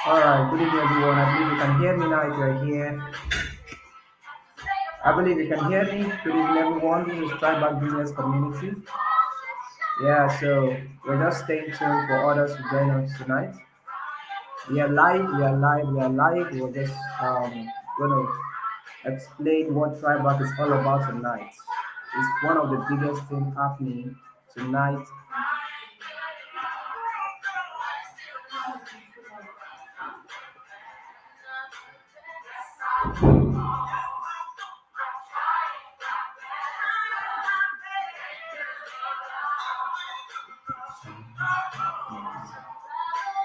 All right, good evening, everyone. I believe you can hear me now if you're here. I believe you can hear me. Good evening, everyone. This is TribeArc Business Community. Yeah, so we're just staying tuned for others to join us tonight. We are live, we are live, we are live. We're just going to explain what TribeArc is all about tonight. It's one of the biggest things happening tonight.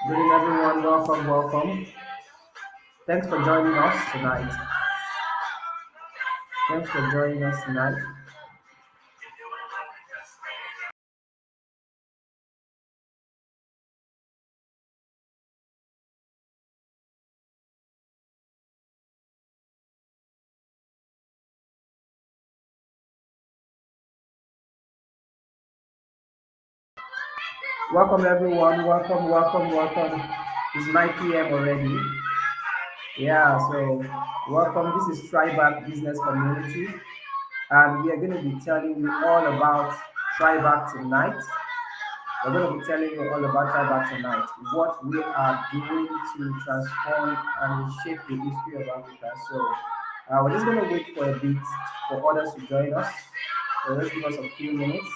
Good evening, everyone. Welcome, welcome. Thanks for joining us tonight. Thanks for joining us tonight. Welcome everyone. Welcome, welcome, welcome. It's 9 p.m. already. Yeah, so welcome. This is TribeArc Business Community, and we are going to be telling you all about TribeArc tonight. We're going to be telling you all about TribeArc tonight, what we are doing to transform and reshape the history of Africa. So we're just going to wait for a bit for others to join us. So let's give us a few minutes.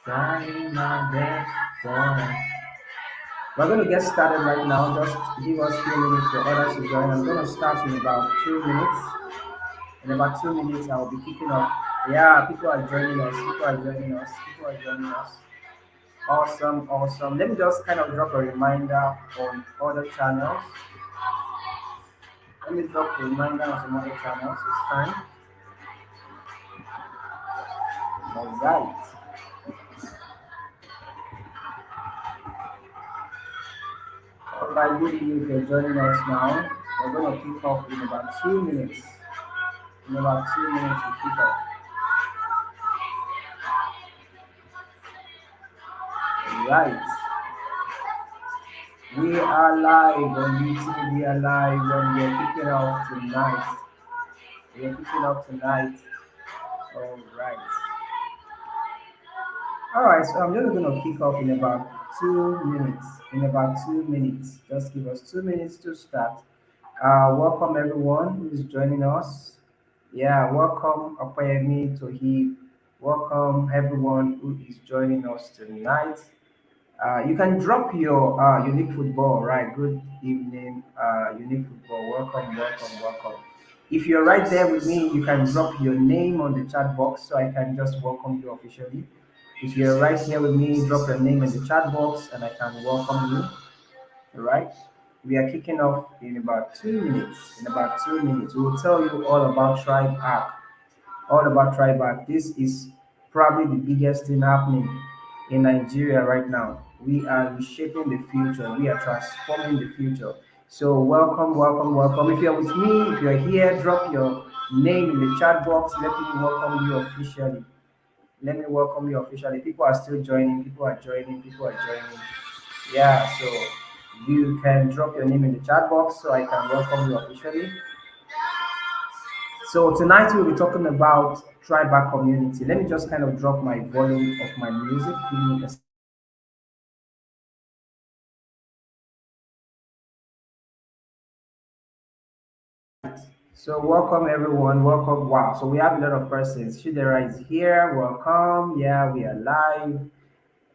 Trying my best for We're going to get started right now. Just give us a few minutes for others to join. I'm going to start in about 2 minutes. In about 2 minutes, I'll be kicking off. Yeah, people are joining us. People are joining us. People are joining us. Awesome, awesome. Let me just kind of drop a reminder on other channels. Let me drop a reminder on some other channels. It's fine. All right. All right, good evening if you're joining us now. We're going to kick off in about 2 minutes. In about 2 minutes, we kick off. Right. We are live on YouTube. We are live and we are kicking off tonight. We are kicking off tonight. All right. All right. So I'm just going to kick off in about 2 minutes. In about 2 minutes. Just give us 2 minutes to start. Welcome everyone who is joining us. Yeah, welcome Apayemi Tohi. Welcome everyone who is joining us tonight. You can drop your unique football, right? Good evening, unique football. Welcome, welcome, welcome. If you're right there with me, you can drop your name on the chat box so I can just welcome you officially. If you're right here with me, drop your name in the chat box and I can welcome you. All right. We are kicking off in about 2 minutes. In about 2 minutes, we will tell you all about Tribe App, all about TribeArc. This is probably the biggest thing happening in Nigeria right now. We are reshaping the future. We are transforming the future. So welcome, welcome, welcome. If you're with me, if you're here, drop your name in the chat box. Let me welcome you officially. Let me welcome you officially. People are still joining. People are joining. People are joining. Yeah, so you can drop your name in the chat box so I can welcome you officially. So tonight we'll be talking about tribal community. Let me just kind of drop my volume of my music. Give me a So welcome everyone. Welcome. Wow. So we have a lot of persons. Shidera is here. Welcome. Yeah, we are live.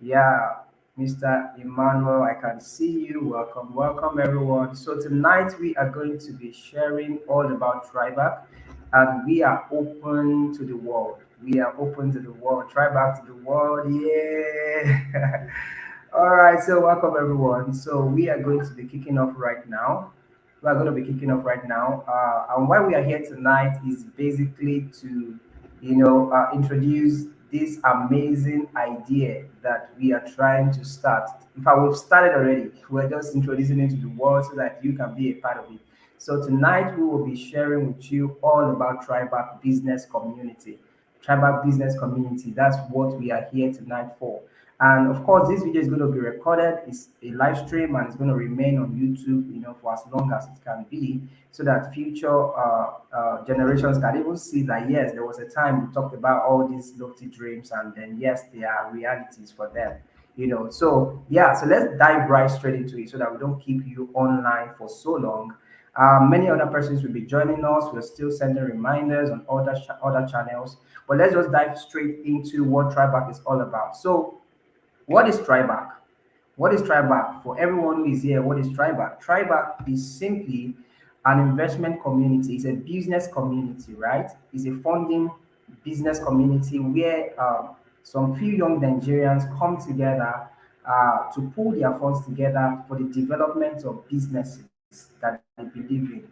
Yeah, Mr. Emmanuel, I can see you. Welcome, welcome everyone. So tonight we are going to be sharing all about TribeArc, and we are open to the world. We are open to the world. TribeArc to the world. Yeah. All right. So welcome everyone. So we are going to be kicking off right now. We are going to be kicking off right now. And why we are here tonight is basically to, introduce this amazing idea that we are trying to start. In fact, we've started already. We're just introducing it to the world so that you can be a part of it. So tonight we will be sharing with you all about tribal business community. Tribal business community. That's what we are here tonight for. And of course, this video is going to be recorded. It's a live stream and it's going to remain on YouTube, for as long as it can be, so that future generations can even see that yes, there was a time we talked about all these lofty dreams, and then yes, they are realities for them. So yeah, so let's dive right straight into it so that we don't keep you online for so long. Many other persons will be joining us. We're still sending reminders on other channels, but let's just dive straight into what TribeArc is all about. So, what is TribeArc? What is TribeArc? For everyone who is here, what is TribeArc? TribeArc is simply an investment community. It's a business community, right? It's a funding business community where some few young Nigerians come together to pool their funds together for the development of businesses that they believe in.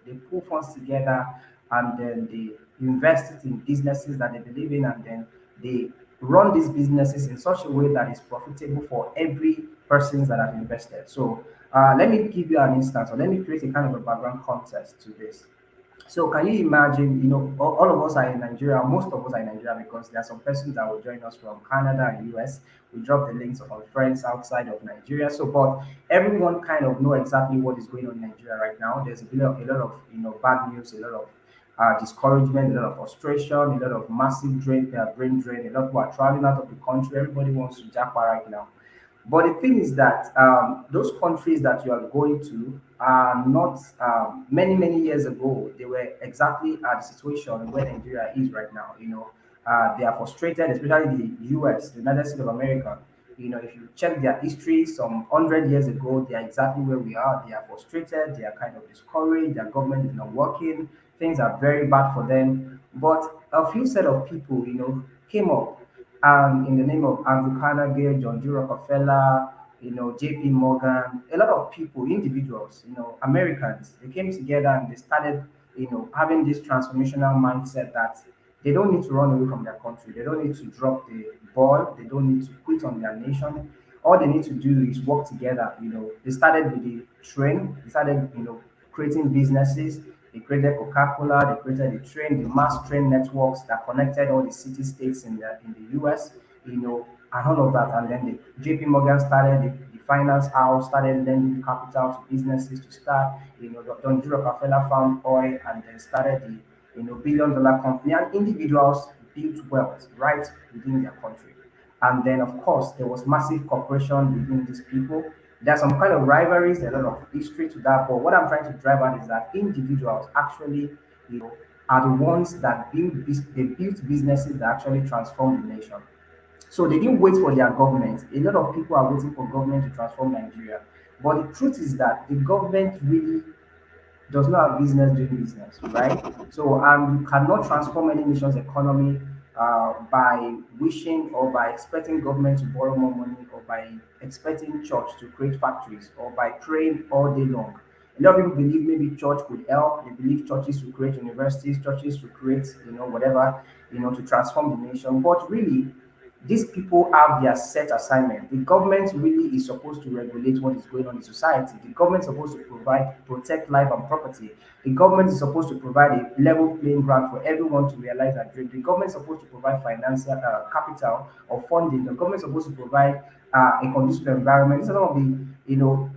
They pool funds together and then they invest it in businesses that they believe in, and then they run these businesses in such a way that is profitable for every persons that have invested. So let me give you an instance, or let me create a kind of a background context to this. So can you imagine, all of us are in Nigeria, most of us are in Nigeria because there are some persons that will join us from Canada and US. We drop the links of our friends outside of Nigeria. So, but everyone kind of know exactly what is going on in Nigeria right now. There's a lot of bad news, a lot of discouragement, a lot of frustration, a lot of massive brain drain. A lot of people are traveling out of the country. Everybody wants to japa right now. But the thing is that those countries that you are going to are not many years ago. They were exactly at the situation where Nigeria is right now. They are frustrated, especially the U.S., the United States of America. If you check their history, some 100 years ago, they are exactly where we are. They are frustrated. They are kind of discouraged. Their government is not working. Things are very bad for them. But a few set of people, came up in the name of Andrew Carnegie, John D. Rockefeller, J.P. Morgan, a lot of people, individuals, Americans, they came together and they started, having this transformational mindset that they don't need to run away from their country. They don't need to drop the ball. They don't need to quit on their nation. All they need to do is work together. They started with the train. They started, creating businesses. They created Coca-Cola. They created the train, the mass train networks that connected all the city states in the U.S. And all of that. And then J.P. Morgan started the finance house, started lending capital to businesses to start. Don G. Rockefeller found oil and then started the billion-dollar company. And individuals built wealth right within their country. And then, of course, there was massive cooperation between these people. There's some kind of rivalries, a lot of history to that. But what I'm trying to drive at is that individuals actually, are the ones that they built businesses that actually transform the nation. So they didn't wait for their government. A lot of people are waiting for government to transform Nigeria. But the truth is that the government really does not have business doing business, right? So you cannot transform any nation's economy by wishing or by expecting government to borrow more money or by expecting church to create factories or by praying all day long. A lot of people believe maybe church could help. They believe churches to create universities, churches to create, whatever, to transform the nation. But really, these people have their set assignment. The government really is supposed to regulate what is going on in society. The government is supposed to protect life and property. The government is supposed to provide a level playing ground for everyone to realize their dream. The government is supposed to provide financial capital or funding. The government is supposed to provide a conducive environment. These are some of the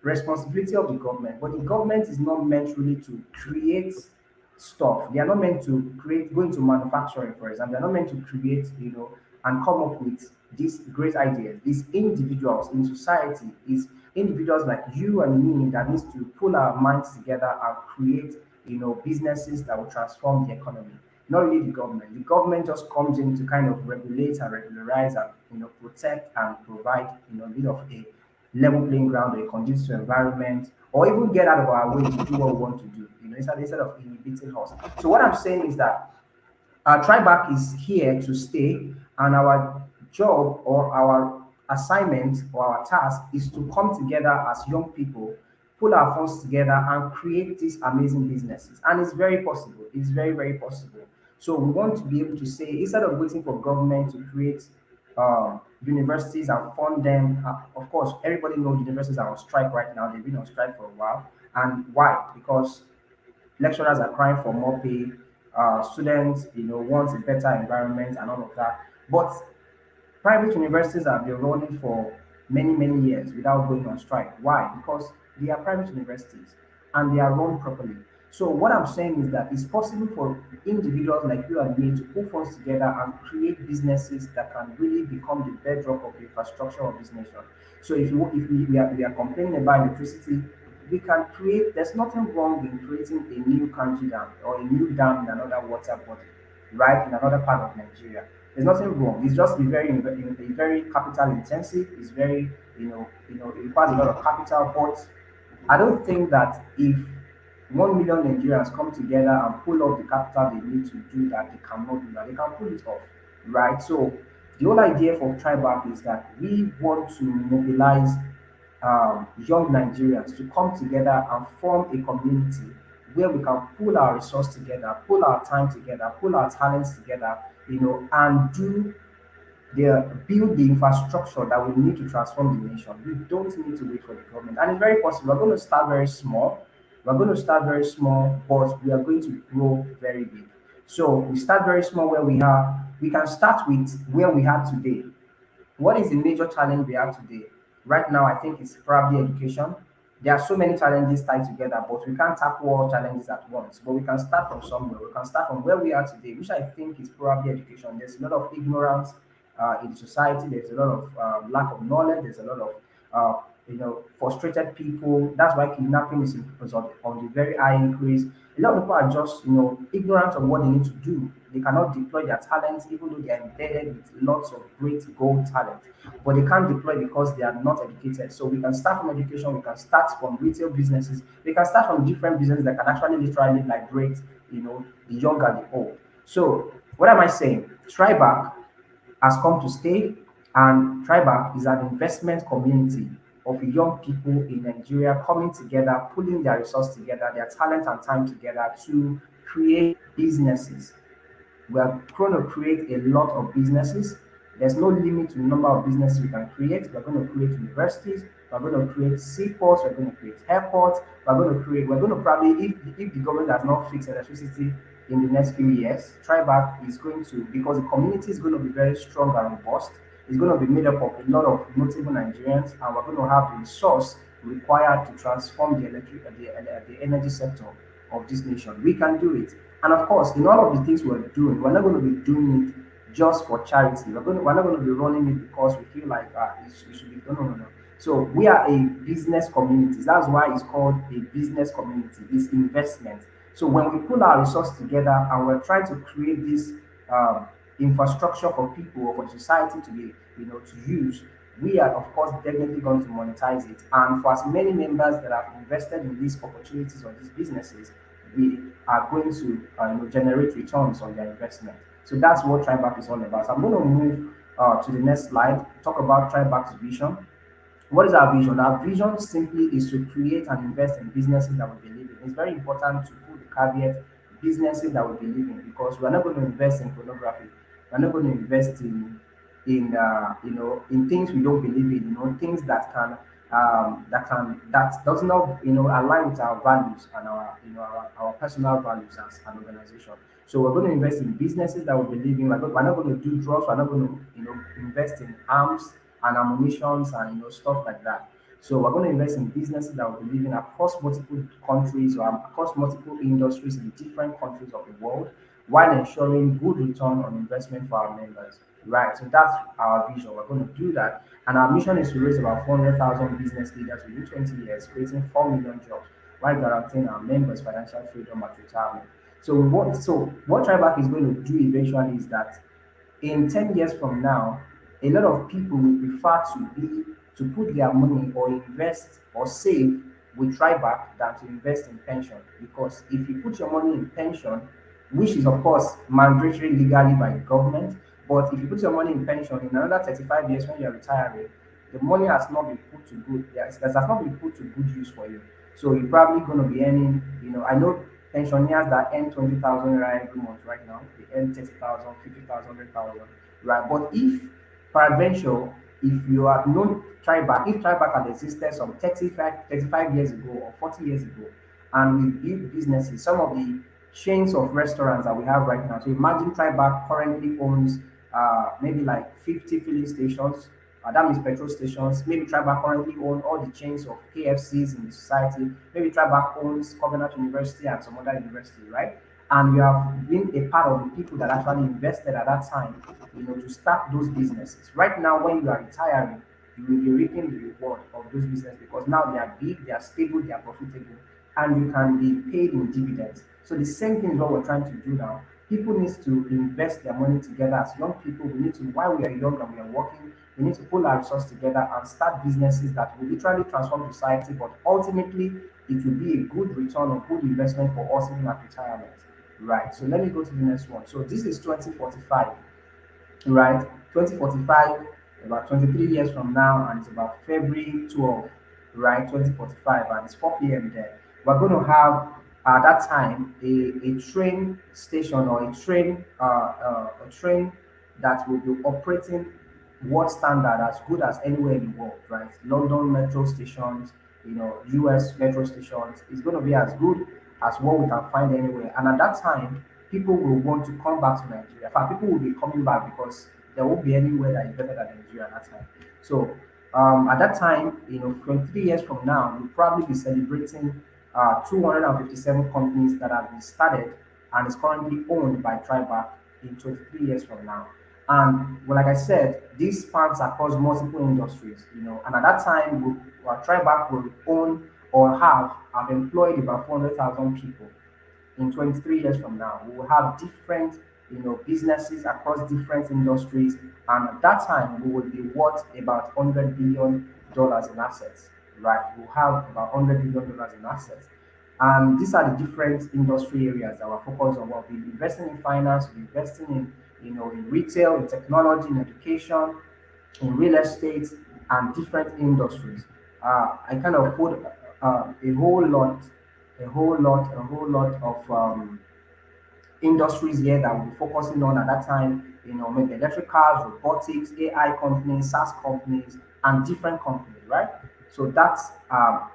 responsibility of the government. But the government is not meant really to create stuff. They are not meant to go into manufacturing, for example. They are not meant to create, and come up with these great ideas. These individuals in society is individuals like you and me that needs to pull our minds together and create, businesses that will transform the economy. Not really the government. The government just comes in to kind of regulate and regularize and protect and provide a bit of a level playing ground or a conducive environment, or even get out of our way to do what we want to do. Instead of inhibiting us. So what I'm saying is that TribeArc is here to stay, and our job or our assignment or our task is to come together as young people, pull our funds together, and create these amazing businesses. And it's very possible. It's very possible. So we want to be able to say, instead of waiting for government to create universities and fund them, of course, everybody knows universities are on strike right now. They've been on strike for a while. And why? Because lecturers are crying for more pay. Students, want a better environment and all of that. But Private universities have been running for many, many years without going on strike. Why? Because they are private universities and they are run properly. So what I'm saying is that it's possible for individuals like you and me to put funds together and create businesses that can really become the bedrock of the infrastructure of this nation. So if we are complaining about electricity, we can create. There's nothing wrong in creating a new country dam or a new dam in another water body, right, in another part of Nigeria. There's nothing wrong. It's just very capital intensive. It's very, it requires a lot of capital. But I don't think that if 1 million Nigerians come together and pull up the capital they need to do that, they cannot do that. They can pull it off, right? So the whole idea for TribeArc is that we want to mobilize young Nigerians to come together and form a community where we can pull our resource together, pull our time together, pull our talents together, and build the infrastructure that we need to transform the nation. We don't need to wait for the government. And it's very possible. We're going to start very small. We're going to start very small, but we are going to grow very big. So we start very small where we are. We can start with where we are today. What is the major challenge we have today? Right now, I think it's probably education. There are so many challenges tied together, but we can't tackle all challenges at once. But we can start from somewhere. We can start from where we are today, which I think is probably education. There's a lot of ignorance in society. There's a lot of lack of knowledge. There's a lot of frustrated people. That's why kidnapping is on the very high increase. A lot of people are just ignorant of what they need to do. They cannot deploy their talents, even though they are embedded with lots of great gold talent, but they can't deploy because they are not educated. So we can start from education. We can start from retail businesses. We can start from different businesses that can actually literally liberate the young and the old. So what am I saying? Tryback has come to stay, and TribeArc is an investment community of young people in Nigeria coming together, pulling their resources together, their talent and time together to create businesses. We are going to create a lot of businesses. There's no limit to the number of businesses we can create. We're going to create universities. We're going to create seaports. We're going to create airports. We're going to probably, if the government does not fix electricity in the next few years, TribeArc is going to, because the community is going to be very strong and robust. It's going to be made up of a lot of notable Nigerians, and we're going to have the resource required to transform the energy sector of this nation. We can do it. And of course, in all of the things we're doing, we're not going to be doing it just for charity. We're not going to be running it because we feel like it should be done. No, no, no. So we are a business community. That's why it's called a business community. It's investment. So when we pull our resources together and we're trying to create this um, infrastructure for people or for society to be, to use, we are of course definitely going to monetize it. And for as many members that have invested in these opportunities or these businesses, we are going to generate returns on their investment. So that's what TribeArc is all about. So I'm going to move to the next slide, talk about TribeArc's vision. What is our vision? Our vision simply is to create and invest in businesses that we believe in. It's very important to put the caveat businesses that we believe in, because we're not going to invest in pornography. We're not going to invest in things we don't believe in. Things that does not align with our values and our personal values as an organization. So we're going to invest in businesses that we believe in. We're not going to do drugs. We're not going to invest in arms and ammunitions and stuff like that. So we're going to invest in businesses that we believe in across multiple countries or across multiple industries in different countries of the world, while ensuring good return on investment for our members. Right. So that's our vision. We're going to do that. And our mission is to raise about 400,000 business leaders within 20 years, creating 4 million jobs while guaranteeing our members financial freedom at retirement. So what TribeArc is going to do eventually is that in 10 years from now, a lot of people will prefer to put their money or invest or save with TribeArc than to invest in pension. Because if you put your money in pension, which is of course mandatory legally by the government, but if you put your money in pension in another 35 years when you're retiring, the money has not been put to good, yes, that has not been put to good use for you. So you're probably going to be earning, I know pensioners that earn 20,000 rand every month right now, they earn 30,000, 50,000, 100,000, right? But if peradventure, if you are known TribeArc, if TribeArc had existed some 35 years ago or 40 years ago, and we build businesses, some of the chains of restaurants that we have right now. So imagine TribeArc currently owns maybe like 50 filling stations. That means petrol stations. Maybe TribeArc currently own all the chains of KFCs in the society. Maybe TribeArc owns Covenant University and some other university, right? And you have been a part of the people that actually invested at that time, to start those businesses. Right now, when you are retiring, you will be reaping the reward of those businesses because now they are big, they are stable, they are profitable, and you can be paid in dividends. So the same thing is what we're trying to do now. People need to invest their money together as young people. We need to, while we are young and we are working, we need to pull our resources together and start businesses that will literally transform society, but ultimately it will be a good return or good investment for us even at retirement. Right. So let me go to the next one. So this is 2045, right? 2045, about 23 years from now, and it's about February 12th, right? 2045, and it's 4 p.m. there. We're going to have at that time a train station or a train that will be operating world standard as good as anywhere in the world, right? London metro stations, US metro stations is going to be as good as what we can find anywhere. And at that time, people will want to come back to Nigeria. In fact, people will be coming back because there won't be anywhere that is better than Nigeria at that time. So at that time, 23 years from now, we'll probably be celebrating 257 companies that have been started and is currently owned by TribeArc in 23 years from now. And well, like I said, this spans across multiple industries, and at that time, TribeArc will own or have employed about 400,000 people. In 23 years from now, we will have different, businesses across different industries, and at that time, we will be worth about $100 billion in assets, right? We'll have about $100 billion in assets. And these are the different industry areas that we're focused on. We'll be investing in finance, we'll be investing in retail, in technology, in education, in real estate, and different industries. I kind of put a whole lot, a whole lot of industries here that we'll be focusing on at that time, maybe electric cars, robotics, AI companies, SaaS companies, and different companies, right? So that's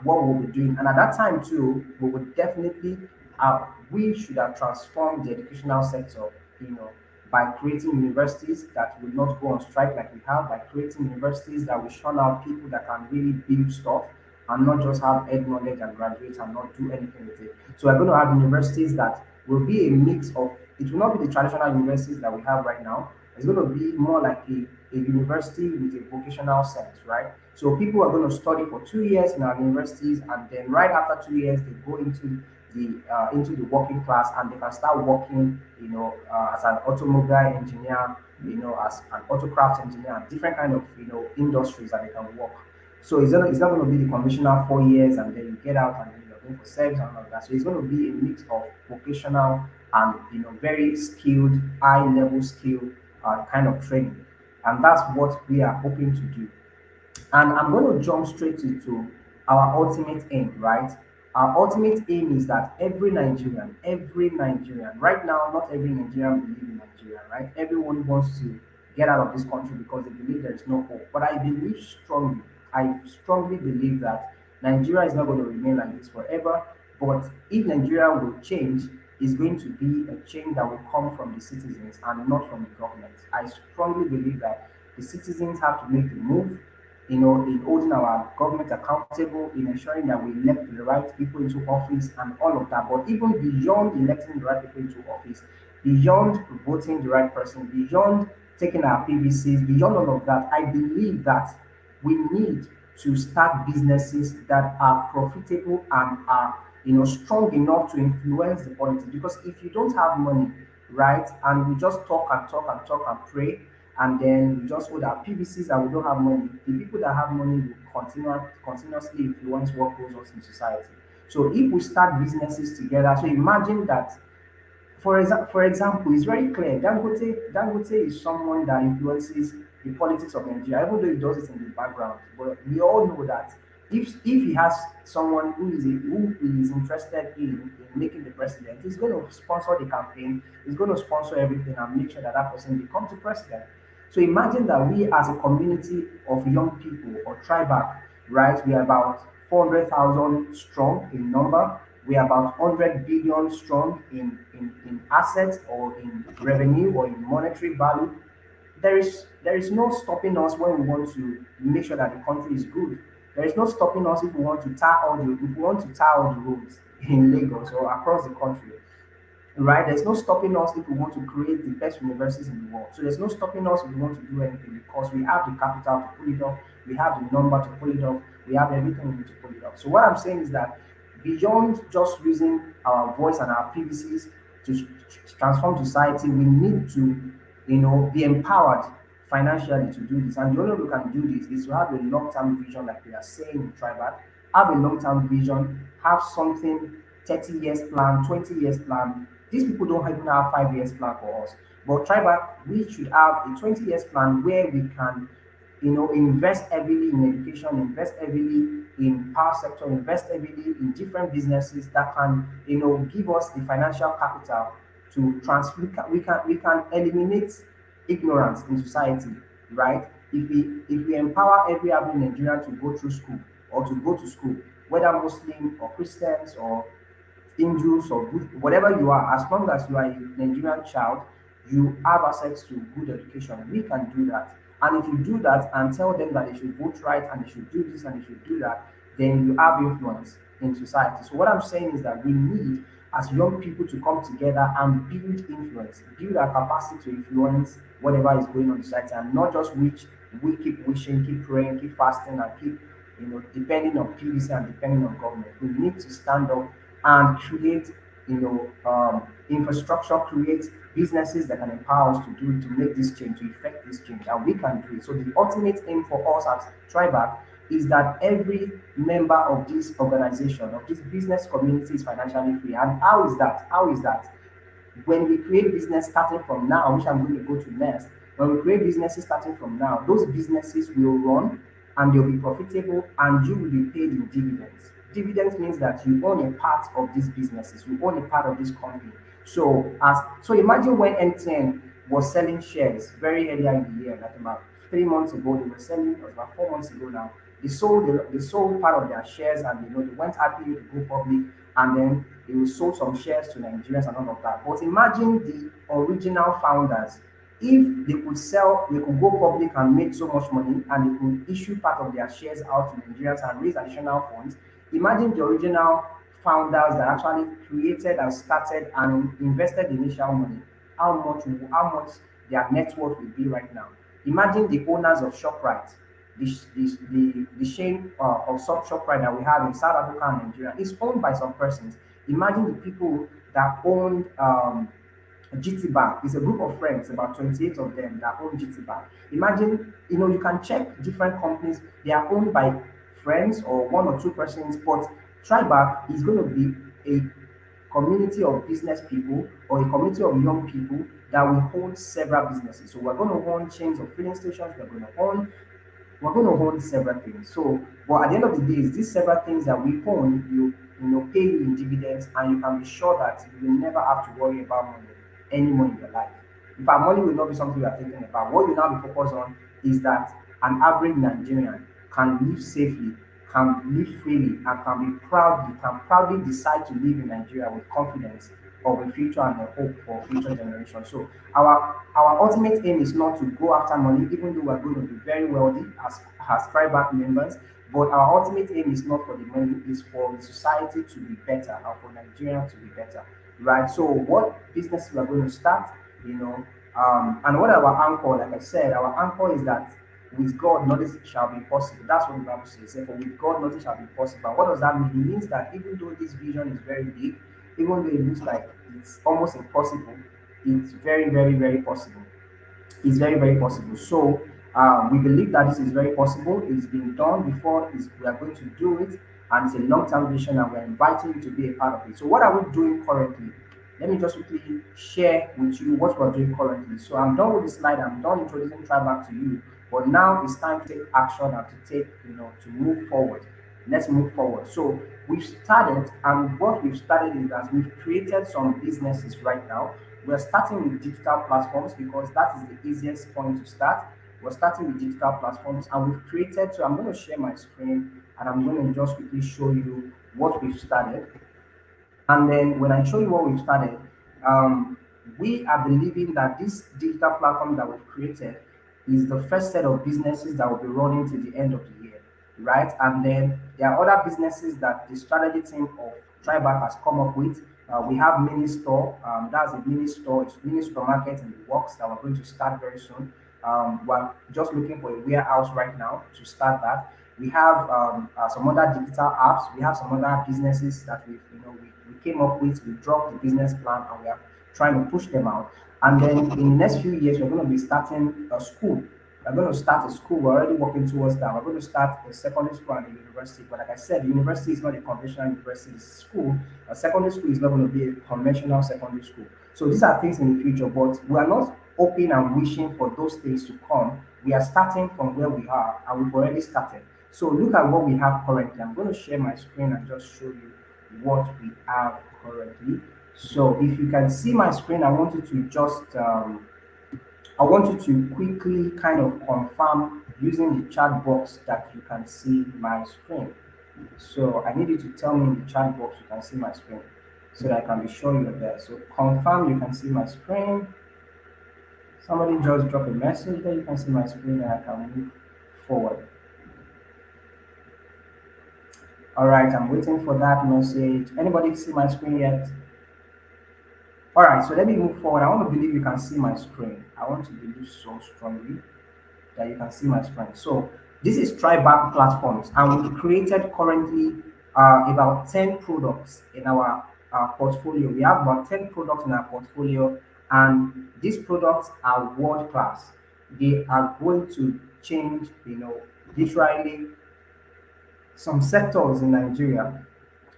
what we'll be doing. And at that time too, we would definitely, we should have transformed the educational sector, you know, by creating universities that will not go on strike like we have, by creating universities that will shun out people that can really build stuff and not just have head knowledge and graduate and not do anything with it. So we're going to have universities that will be a mix of, it will not be the traditional universities that we have right now. It's going to be more like a university with a vocational sense, right? So people are going to study for 2 years in our universities, and then right after 2 years, they go into the working class, and they can start working, as an automobile engineer, as an autocraft engineer, and different kind of industries that they can work. So it's not going to be the conventional 4 years and then you get out and then you're going for service and all of that. So it's going to be a mix of vocational and very skilled, high level skill kind of training, and that's what we are hoping to do. And I'm going to jump straight into our ultimate aim, right? Our ultimate aim is that every Nigerian, right now, not every Nigerian believes in Nigeria, right? Everyone wants to get out of this country because they believe there is no hope. But I strongly believe that Nigeria is not going to remain like this forever. But if Nigeria will change, it's going to be a change that will come from the citizens and not from the government. I strongly believe that the citizens have to make the move, in holding our government accountable, in ensuring that we elect the right people into office and all of that. But even beyond electing the right people into office, beyond voting the right person, beyond taking our PVCs, beyond all of that, I believe that we need to start businesses that are profitable and are strong enough to influence the politics. Because if you don't have money, right, and we just talk and talk and talk and pray, and then we just hold our PVCs and we don't have money, the people that have money will continuously influence what goes on in society. So if we start businesses together, so imagine that, for example, it's very clear. Dangote is someone that influences the politics of Nigeria, even though he does it in the background. But we all know that if he has someone who is interested in making the president, he's going to sponsor the campaign. He's going to sponsor everything and make sure that that person becomes the president. So imagine that we, as a community of young people or tribal, right? We are about 400,000 strong in number. We are about 100 billion strong in assets or in revenue or in monetary value. there is no stopping us when we want to make sure that the country is good. There is no stopping us if we want to tar all the roads in Lagos or across the country, right? There's no stopping us if we want to create the best universities in the world. So there's no stopping us if we want to do anything because we have the capital to pull it off, we have the number to pull it off, we have everything we need to pull it off. So what I'm saying is that beyond just using our voice and our PVCs to transform society, we need to, be empowered financially to do this. And the only way we can do this is to have a long-term vision, like we are saying in TribeArc. Have a long-term vision, have something 30 years plan, 20 years plan. These people don't even have 5 years plan for us. But TribeArc, we should have a 20 years plan where we can, invest heavily in education, invest heavily in power sector, invest heavily in different businesses that can, give us the financial capital to transfer. We can eliminate ignorance in society, right? If we empower every average Nigerian to go through school or to go to school, whether Muslim or Christians or Hindus or good, whatever you are, as long as you are a Nigerian child, you have access to good education. We can do that. And if you do that and tell them that they should vote right and they should do this and they should do that, then you have influence in society. So what I'm saying is that we need, as young people, to come together and build influence, build our capacity to influence whatever is going on in society, and not just which we keep wishing, keep praying, keep fasting, and keep, depending on PVC and depending on government. We need to stand up and create, infrastructure, create businesses that can empower us to make this change, to effect this change, and we can do it. So the ultimate aim for us as TribeArc is that every member of this organization, of this business community, is financially free. And how is that? How is that? When we create business starting from now, which I'm going to go to next, when we create businesses starting from now, those businesses will run and they'll be profitable and you will be paid in dividends. Dividends means that you own a part of these businesses, you own a part of this company. So imagine when MTN was selling shares very earlier in the year, like about 3 months ago, they were selling, or about 4 months ago now. They sold part of their shares and they went happily to go public, and then they sold some shares to Nigerians and all of that. But imagine the original founders, if they could go public and make so much money and they could issue part of their shares out to Nigerians and raise additional funds. Imagine the original founders that actually created and started and invested the initial money, how much their net worth will be right now. Imagine the owners of ShopRite, the chain of some ShopRite that we have in South Africa and Nigeria is owned by some persons. Imagine the people that owned GT Bank. It's a group of friends, about 28 of them that own GT Bank. Imagine, you can check different companies, they are owned by friends or one or two persons, but TribeArc is going to be a community of business people or a community of young people that will hold several businesses. So we're going to own chains of filling stations, we're going to own several things. So, but at the end of the day, is these several things that we own, pay you in dividends, and you can be sure that you will never have to worry about money anymore in your life. In fact, money will not be something you are thinking about. What you now be focused on is that an average Nigerian can live safely, can live freely, and can proudly decide to live in Nigeria with confidence of a future and a hope for future generations. So our ultimate aim is not to go after money, even though we're going to be very wealthy as TribeArc members. But our ultimate aim is not for the money; it's for the society to be better and for Nigeria to be better, right? So what business we are going to start, and what our anchor, like I said, our anchor is that with God nothing shall be possible. That's what the Bible says. For with God nothing shall be possible. And what does that mean? It means that even though this vision is very big, even though it looks like it's almost impossible, it's very, very, very possible. It's very, very possible. So we believe that this is very possible. It's been done before. We are going to do it, and it's a long-term vision, and we're inviting you to be a part of it. So what are we doing currently? Let me just quickly share with you what we're doing currently. So I'm done with this slide. I'm done introducing back to you. But now it's time to take action and to move forward. Let's move forward. So we've started, and what we've started is that we've created some businesses right now. We're starting with digital platforms because that is the easiest point to start. We're starting with digital platforms, and we've created. So I'm going to share my screen, and I'm going to just quickly show you what we've started. And then when I show you what we've started, we are believing that this digital platform that we've created is the first set of businesses that will be running to the end of the year, right? And then there are other businesses that the strategy team of TribeArc has come up with. We have mini store. That's a mini store. It's mini supermarket in the works that we're going to start very soon. We're just looking for a warehouse right now to start that. We have some other digital apps. We have some other businesses that we came up with. We dropped the business plan and we are trying to push them out. And then in the next few years, we're going to be starting a school. We're going to start a school. We're already working towards that. We're going to start a secondary school and a university. But like I said, the university is not a conventional university, it's a school. A secondary school is not going to be a conventional secondary school. So these are things in the future, but we are not hoping and wishing for those things to come. We are starting from where we are and we've already started. So look at what we have currently. I'm going to share my screen and just show you what we have currently. So if you can see my screen, I want you to quickly kind of confirm using the chat box that you can see my screen. So I need you to tell me in the chat box you can see my screen so that I can be sure you're there. So confirm you can see my screen. Somebody just drop a message that you can see my screen and I can move forward. All right, I'm waiting for that message. Anybody see my screen yet? All right, so let me move forward. I want to believe you can see my screen. I want to believe so strongly that you can see my screen. So this is TribeArc platforms, and we've created currently about 10 products in our portfolio. We have about 10 products in our portfolio, and these products are world class. They are going to change, literally some sectors in Nigeria.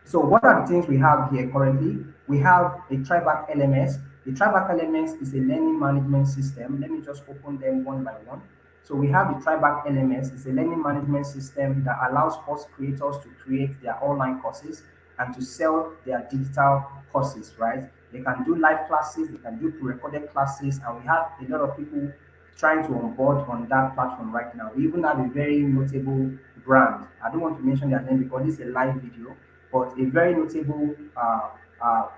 So what are the things we have here currently? We have a TribeArc LMS. The TribeArc LMS is a learning management system. Let me just open them one by one. So we have the TribeArc LMS. It's a learning management system that allows course creators to create their online courses and to sell their digital courses, right? They can do live classes, they can do pre-recorded classes, and we have a lot of people trying to onboard on that platform right now. We even have a very notable brand. I don't want to mention their name because this is a live video, but a very notable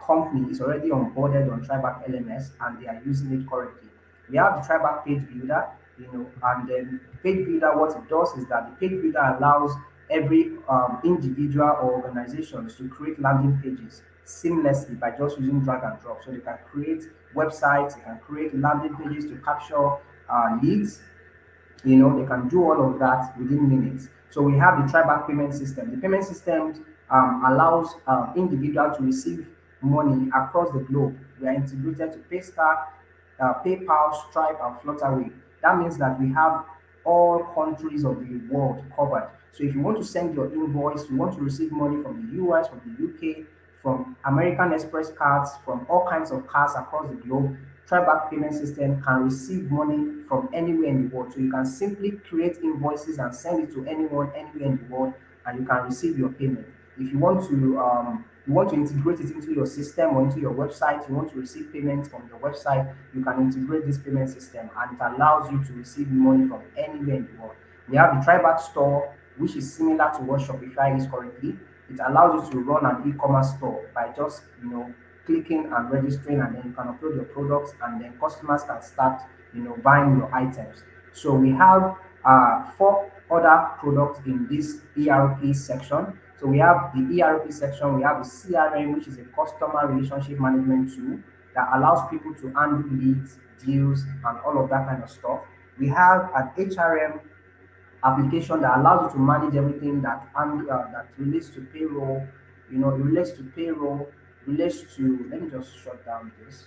company is already onboarded on TribeArc LMS and they are using it currently. We have the TribeArc Page Builder, and then Page Builder, what it does is that the Page Builder allows every individual or organizations to create landing pages seamlessly by just using drag and drop. So they can create websites, they can create landing pages to capture leads. They can do all of that within minutes. So we have the TribeArc payment system. The payment system allows individual to receive money across the globe. We are integrated to Paystar, PayPal, Stripe, and Flutterwave. That means that we have all countries of the world covered. So if you want to send your invoice, you want to receive money from the US, from the UK, from American Express cards, from all kinds of cards across the globe, TribeArc payment system can receive money from anywhere in the world. So you can simply create invoices and send it to anyone anywhere in the world, and you can receive your payment. If you want to integrate it into your system or into your website, you want to receive payments from your website, you can integrate this payment system, and it allows you to receive money from anywhere in the world. We have the TribeArc store, which is similar to what Shopify is currently. It allows you to run an e-commerce store by just clicking and registering, and then you can upload your products, and then customers can start buying your items. So we have four other products in this ERP section. So we have the ERP section, we have the CRM, which is a customer relationship management tool that allows people to handle leads, deals, and all of that kind of stuff. We have an HRM application that allows you to manage everything that relates to payroll. It relates to payroll, relates to. Let me just shut down this.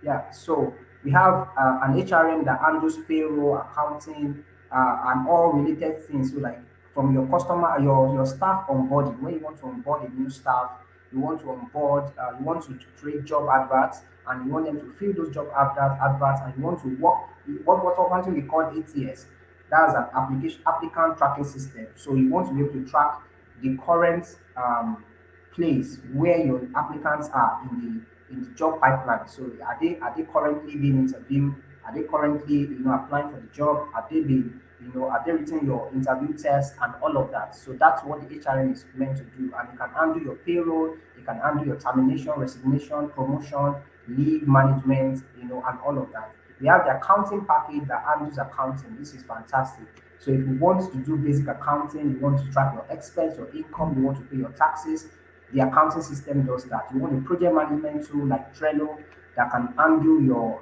Yeah, so we have an HRM that handles payroll, accounting, and all related things. So like from your customer, your staff onboarding. When you want to onboard a new staff, you want to create job adverts, and you want them to fill those job adverts, and you want to work what we call ATS. That's an application applicant tracking system. So you want to be able to track the current place where your applicants are in the job pipeline. So are they currently being interviewed? Are they currently applying for the job? Are they written your interview test and all of that? So that's what the HRM is meant to do. And you can handle your payroll, you can handle your termination, resignation, promotion, leave management, and all of that. We have the accounting package that handles accounting. This is fantastic. So if you want to do basic accounting, you want to track your expense, your income, you want to pay your taxes, the accounting system does that. You want a project management tool like Trello that can handle your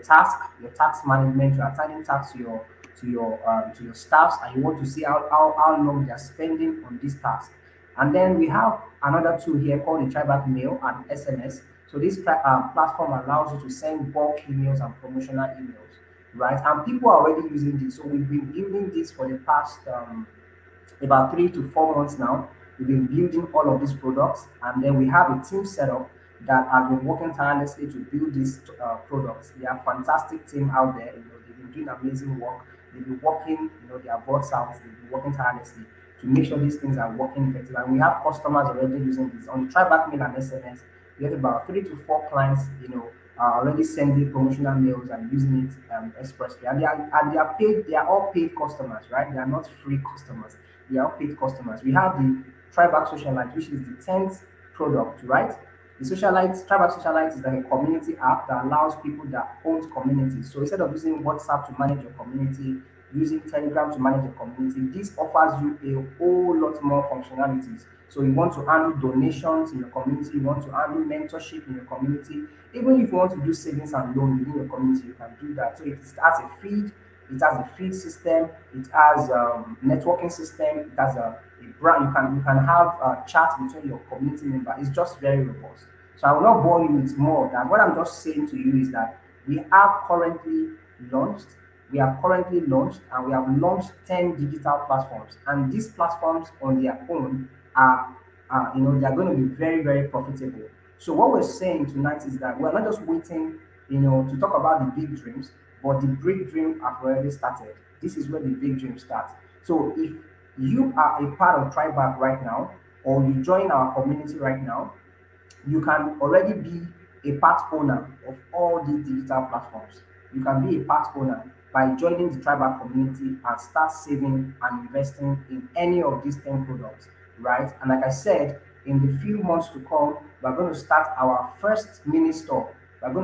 task, your tax management, your assigning tasks to your staffs, and you want to see how long they are spending on this task. And then we have another tool here called the TribeArc Mail and SMS. So this platform allows you to send bulk emails and promotional emails, right? And people are already using this. So we've been building this for the past about 3 to 4 months now. We've been building all of these products, and then we have a team set up that has been working tirelessly to build these products. They are fantastic team out there. They've been doing amazing work. They've been working, their butts out. They've been working tirelessly to make sure these things are working effectively. And we have customers already using this on the TribeArc Mail and SMS. We have about 3 to 4 clients, are already sending promotional mails and using it expressly. And they are paid. They are all paid customers, right? They are not free customers. They are all paid customers. We have the TribeArc Socialite, which is the 10th product, right? The TribeArc Socialite is like a community app that allows people that own communities. So instead of using WhatsApp to manage your community, using Telegram to manage your community, this offers you a whole lot more functionalities. So you want to handle donations in your community, you want to handle mentorship in your community, even if you want to do savings and loan within your community, you can do that. So it has a feed, it has a feed system, it has networking system, it has a brand. You can have a chat between your community member. It's just very robust. So I will not bore you with more of that. What I'm just saying to you is that we have currently launched, and we have launched 10 digital platforms. And these platforms on their own they are going to be very, very profitable. So what we're saying tonight is that we're not just waiting, to talk about the big dreams, but the big dream have already started. This is where the big dream starts. So if you are a part of TribeArc right now, or you join our community right now, you can already be a part owner of all these digital platforms. You can be a part owner by joining the tribal community and start saving and investing in any of these 10 products, right? And like I said, in the few months to come, we're going to start our first mini store. We're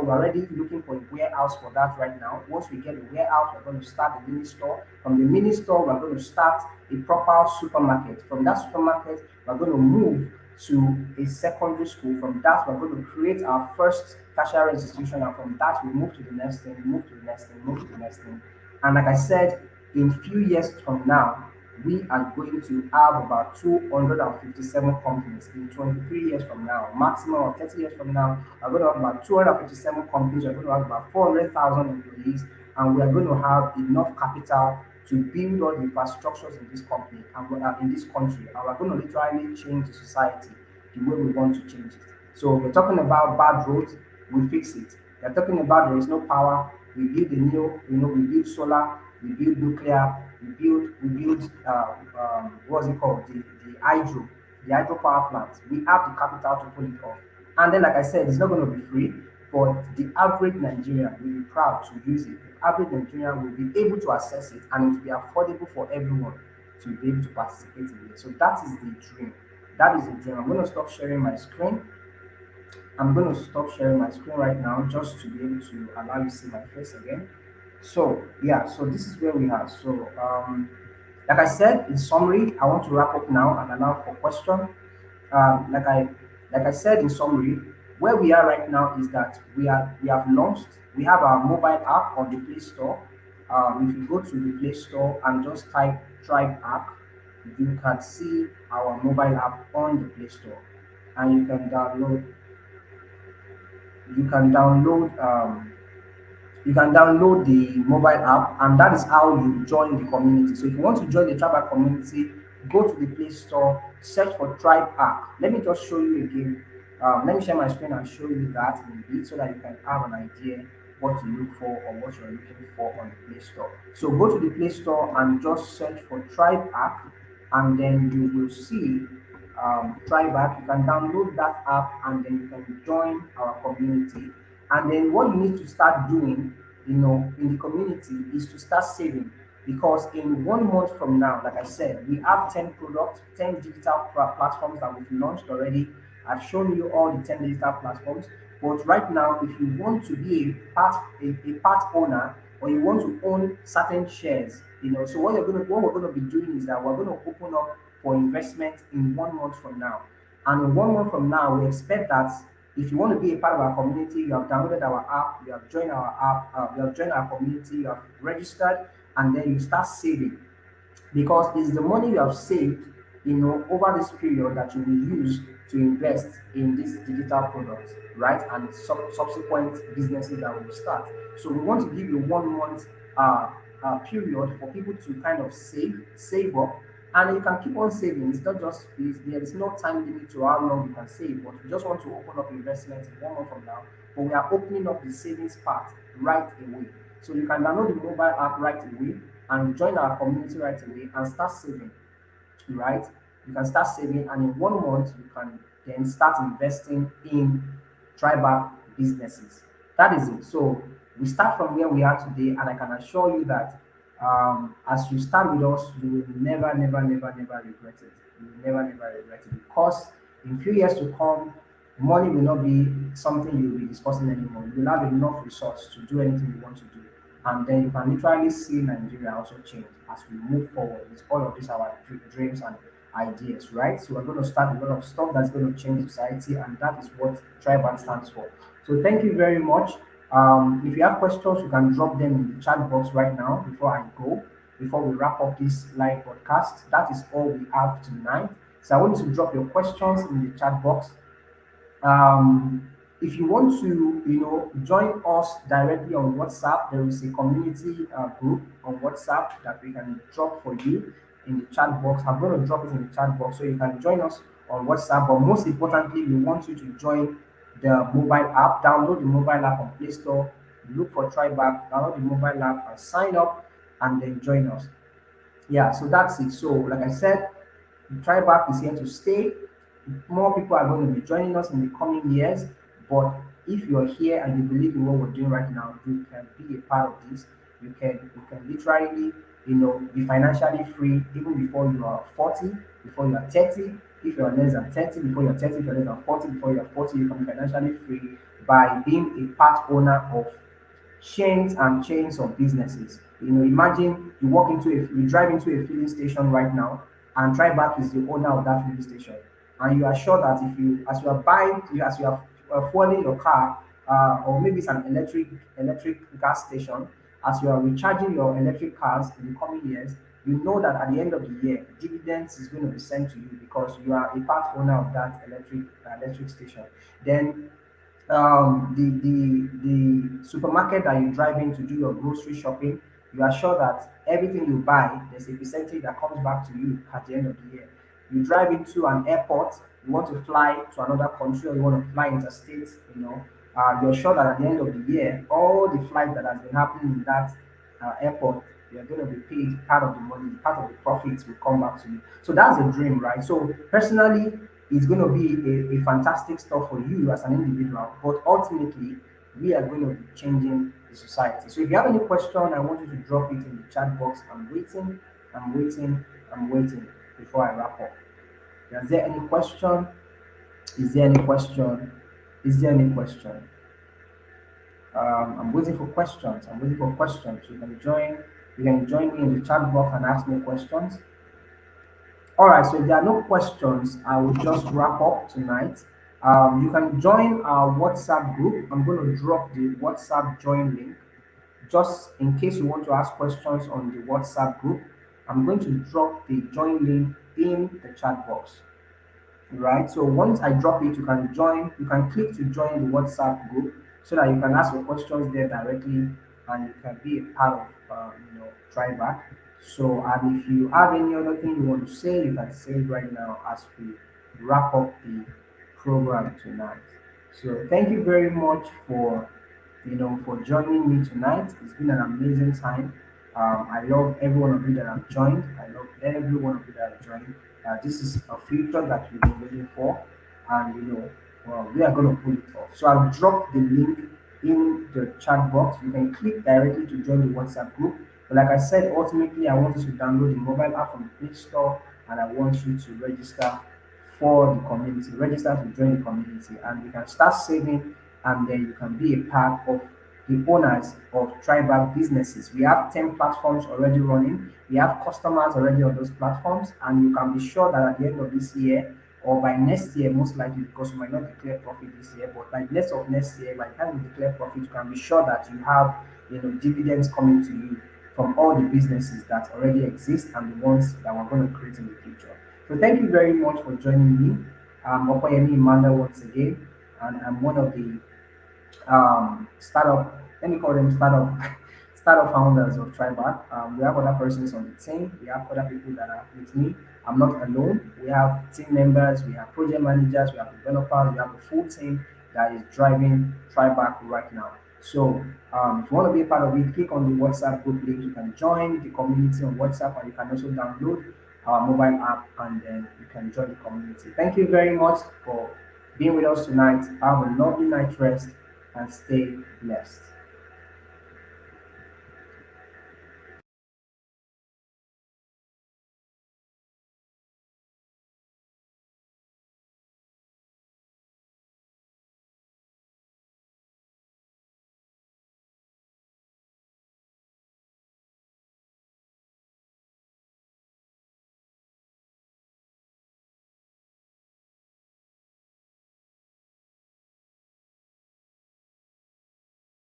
already looking for a warehouse for that right now. Once we get a warehouse, we're going to start the mini store. From the mini store, we're going to start a proper supermarket. From that supermarket, we're going to move to a secondary school. From that, we're going to create our first tertiary institution, and from that, we move to the next thing, move to the next thing, move to the next thing. And like I said, in few years from now, we are going to have about 257 companies. In 23 years from now, maximum of 30 years from now, we're going to have about 257 companies. We're going to have about 400,000 employees, and we are going to have enough capital to build all the infrastructures in this company and in this country. And we're going to literally change the society the way we want to change it. So we're talking about bad roads, we fix it. We're talking about there is no power, we build a new, we build solar, we build nuclear, we build what's it called? The hydro power plants. We have the capital to pull it off. And then, like I said, it's not going to be free, but the average Nigerian will be proud to use it. The average Nigerian will be able to access it, and it will be affordable for everyone to be able to participate in it. So that is the dream. That is the dream. I'm going to stop sharing my screen. I'm going to stop sharing my screen right now just to be able to allow you to see my face again. So yeah, so this is where we are. So like I said, in summary, I want to wrap up now and allow for question. Um, like I like I said in summary, where we are right now is that we have launched. We have our mobile app on the Play Store. If you go to the Play Store and just type Tribe app, you can see our mobile app on the Play Store, and you can download the mobile app, and that is how you join the community. So if you want to join the TribeArc community, go to the Play Store, search for TribeArc. Let me just show you again. Let me share my screen and show you that in a bit so that you can have an idea what to look for or what you're looking for on the Play Store. So go to the Play Store and just search for TribeArc, and then you will see TribeArc. You can download that app, and then you can join our community. And then what you need to start doing, in the community is to start saving. Because in 1 month from now, like I said, we have 10 products, 10 digital platforms that we've launched already. I've shown you all the 10 digital platforms. But right now, if you want to be a part owner, or you want to own certain shares, so what we're gonna be doing is that we're gonna open up for investment in 1 month from now. And in 1 month from now, we expect that if you want to be a part of our community, you have downloaded our app, you have joined our app, you have joined our community, you have registered, and then you start saving, because it's the money you have saved, over this period that you will use to invest in these digital products, right? And subsequent businesses that will start. So we want to give you 1 month period for people to kind of save up, and you can keep on saving. It's not just there is no time limit to how long you can save, but we just want to open up investments in 1 month from now. But we are opening up the savings part right away. So you can download the mobile app right away and join our community right away and start saving, right? You can start saving, and in 1 month, you can then start investing in TribeArc businesses. That is it. So we start from where we are today, and I can assure you that as you start with us, you will never, never, never, never regret it. You will never, never regret it, because in few years to come, money will not be something you'll be discussing anymore. You will have enough resource to do anything you want to do, and then you can literally see Nigeria also change as we move forward with all of these our dreams and ideas, right? So we're going to start a lot of stuff that's going to change society, and that is what TribeArc stands for. So thank you very much. If you have questions, you can drop them in the chat box right now before I go, before we wrap up this live podcast. That is all we have tonight. So I want you to drop your questions in the chat box. If you want to, join us directly on WhatsApp, there is a community group on WhatsApp that we can drop for you in the chat box. I'm going to drop it in the chat box so you can join us on WhatsApp. But most importantly, we want you to join the mobile app. Download the mobile app on Play Store. Look for TribeArc, download the mobile app and sign up, and then join us. Yeah, so that's it. So, like I said, TribeArc is here to stay. More people are going to be joining us in the coming years. But if you're here and you believe in what we're doing right now, you can be a part of this. You can literally, be financially free even before you are 40, before you are 30. If you are less than 30, before you're 30, if you're less than 40, before you're 40, you can be financially free by being a part owner of chains and chains of businesses. Imagine you drive into a filling station right now, and TribeArc is the owner of that filling station, and you are sure that as you are as you are fueling your car, or maybe it's an electric gas station, as you are recharging your electric cars in the coming years, you know that at the end of the year, dividends is going to be sent to you because you are a part owner of that electric station. Then the supermarket that you drive in to do your grocery shopping, you are sure that everything you buy, there's a percentage that comes back to you at the end of the year. You drive into an airport, you want to fly to another country, or you want to fly interstate, you're sure that at the end of the year, all the flight that has been happening in that airport, you're going to be paid part of the money, part of the profits will come back to you. So that's a dream, right? So personally, it's going to be a fantastic stuff for you as an individual, but ultimately, we are going to be changing the society. So if you have any question, I want you to drop it in the chat box. I'm waiting, I'm waiting, I'm waiting before I wrap up. Is there any question? Is there any question? Is there any question? I'm waiting for questions. I'm waiting for questions. You can join me in the chat box and ask me questions. All right, so if there are no questions, I will just wrap up tonight. You can join our WhatsApp group. I'm going to drop the WhatsApp join link just in case you want to ask questions on the WhatsApp group. I'm going to drop the join link in the chat box. Right, so once I drop it, you can click to join the WhatsApp group so that you can ask your questions there directly, and you can be a part of TribeArc. So, and if you have any other thing you want to say, you can say it right now as we wrap up the program tonight. So thank you very much for joining me tonight. It's been an amazing time. I love every one of you that have joined. I love every one of you that have joined. This is a feature that we've been waiting for, and well, we are going to pull it off. So I'll drop the link in the chat box. You can click directly to join the WhatsApp group. But like I said, ultimately, I want you to download the mobile app from the Play Store, and I want you to register for the community, register to join the community, and you can start saving and then you can be a part of the owners of tribal businesses. We have 10 platforms already running. We have customers already on those platforms, and you can be sure that at the end of this year or by next year, most likely, because we might not declare profit this year, but by the next of next year, by the time we declare profit, you can be sure that you have dividends coming to you from all the businesses that already exist and the ones that we're going to create in the future. So thank you very much for joining me. I'm Okoyemi Imanda once again, and I'm one of the startup, let me call them startup founders of TribeArc. We have other persons on the team. We have other people that are with me. I'm not alone. We have team members, we have project managers, we have developers, we have a full team that is driving TribeArc right now. So if you want to be a part of it, click on the WhatsApp group link. You can join the community on WhatsApp, and you can also download our mobile app, and then you can join the community. Thank you very much for being with us tonight. Have a lovely night rest and stay blessed.